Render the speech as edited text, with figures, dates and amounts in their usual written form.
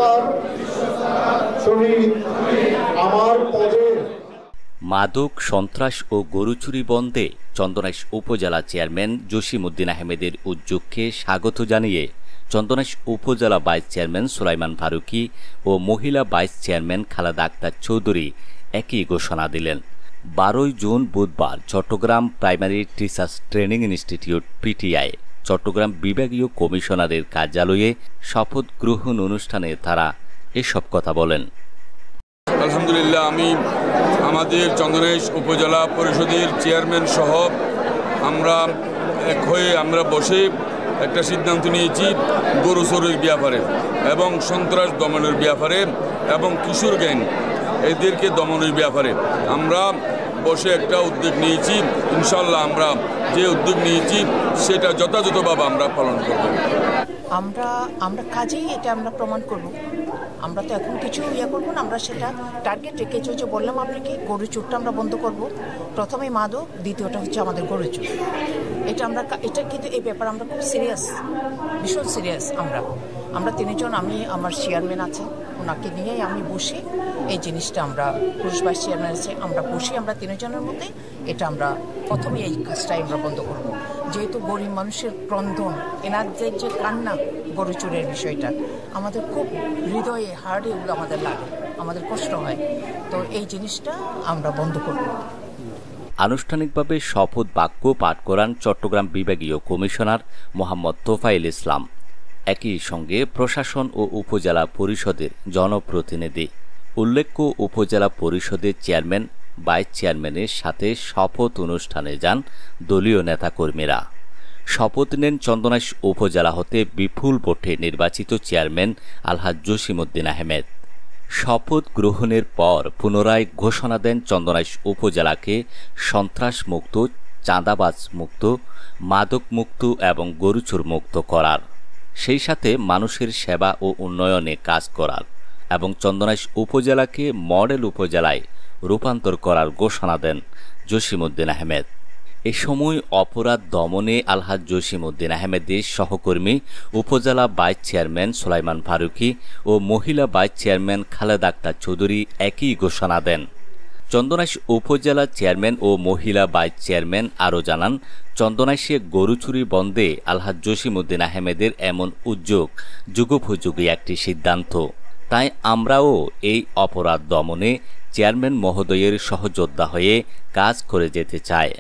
নিষ্ঠার সহিত আমার পদে মাদক, সন্ত্রাস ও গরু চুরি বন্ধে চন্দনাইশ উপজেলা চেয়ারম্যান জসিমউদ্দিন আহমেদের উদ্যোগকে স্বাগত জানিয়ে চন্দনাইশ উপজেলা ভাইস চেয়ারম্যান সুলাইমান ফারুকী ও মহিলা ভাইস চেয়ারম্যান খালেদা আক্তার চৌধুরী একই ঘোষণা দিলেন। 12 জুন বুধবার Chattogram primary teachers training institute PTI Chattogram বিভাগীয় কমিশনারের কার্যালয়ে শপথ গ্রহণ অনুষ্ঠানে তারা এসব কথা বলেন। আলহামদুলিল্লাহ, আমি আমাদের চন্দনাইশ উপজেলা পরিষদের চেয়ারম্যান সহ আমরা এক হয়ে আমরা বসে একটা সিদ্ধান্ত নিয়েছি গরু চোরের ব্যাপারে এবং সন্ত্রাস দমনের ব্যাপারে এবং কিশোর গ্যাং এদেরকে দমনের ব্যাপারে আমরা বসে একটা উদ্যোগ নিয়েছি। ইনশাল্লাহ আমরা যে উদ্যোগ নিয়েছি সেটা যথাযথভাবে আমরা পালন করব। আমরা কাজেই এটা আমরা প্রমাণ করব। আমরা তো এখন কিছু করবো না, আমরা সেটা টার্গেট রেখেছি। যে বললাম আপনাকে, গরু চোরটা আমরা বন্ধ করব। প্রথমে মাদক, দ্বিতীয়টা হচ্ছে আমাদের গরু চোর। এটা কিন্তু এই ব্যাপারে আমরা খুব সিরিয়াস, ভীষণ সিরিয়াস। আমরা তিনজন, আমি আমার চেয়ারম্যান আছে, ওনাকে নিয়েই আমি বসি এই জিনিসটা, আমরা পুরুষ ভাইস চেয়ারম্যান আছে, আমরা বসি, আমরা তিনজনের মধ্যে এটা আমরা প্রথমে এই কাজটাই আমরা বন্ধ করব। যেহেতু গরিব মানুষের ক্রন্দন, এনাদের যে কান্না, গরু চোরের বিষয়টা আমাদের খুব হৃদয়ে, হার্টে এগুলো আমাদের লাগে, আমাদের কষ্ট হয়। তো এই জিনিসটা আমরা বন্ধ করব। আনুষ্ঠানিকভাবে শপথ বাক্য পাঠ করান চট্টগ্রাম বিভাগীয় কমিশনার মোহাম্মদ তোফায়েল ইসলাম। একই সঙ্গে প্রশাসন ও উপজেলা পরিষদের জনপ্রতিনিধি। উল্লেখ্য, উপজেলা পরিষদের চেয়ারম্যান, ভাইস চেয়ারম্যানের সাথে শপথ অনুষ্ঠানে যান দলীয় নেতাকর্মীরা। শপথ নেন চন্দনাইশ উপজেলা হতে বিপুল ভোটে নির্বাচিত চেয়ারম্যান আলহাজ জসিমউদ্দিন আহমেদ। শপথ গ্রহণের পর পুনরায় ঘোষণা দেন চন্দনাইশ উপজেলাকে সন্ত্রাস মুক্ত, চাঁদাবাজ মুক্ত, মাদক মুক্ত এবং গরুচোর মুক্ত করার, সেই সাথে মানুষের সেবা ও উন্নয়নে কাজ করার এবং চন্দনাইশ উপজেলাকে মডেল উপজেলায় রূপান্তর করার ঘোষণা দেন জসিমউদ্দিন আহমেদ। এ সময় অপরাধ দমনে আলহাজ জসিমউদ্দিন আহমেদের সহকর্মী উপজেলা ভাইস চেয়ারম্যান সুলাইমান ফারুকী ও মহিলা ভাইস চেয়ারম্যান খালেদা আক্তার চৌধুরী একই ঘোষণা দেন। চন্দনাইশ উপজেলা চেয়ারম্যান ও মহিলা ভাইস চেয়ারম্যান আরও জানান, চন্দনাইশে গরু চুরি বন্ধে আলহাজ জসিমউদ্দিন আহমেদের এমন উদ্যোগ যুগোপযোগী একটি সিদ্ধান্ত। তাই আমরাও এই অপরাধ দমনে চেয়ারম্যান মহোদয়ের সহযোদ্ধা হয়ে কাজ করে যেতে চাই।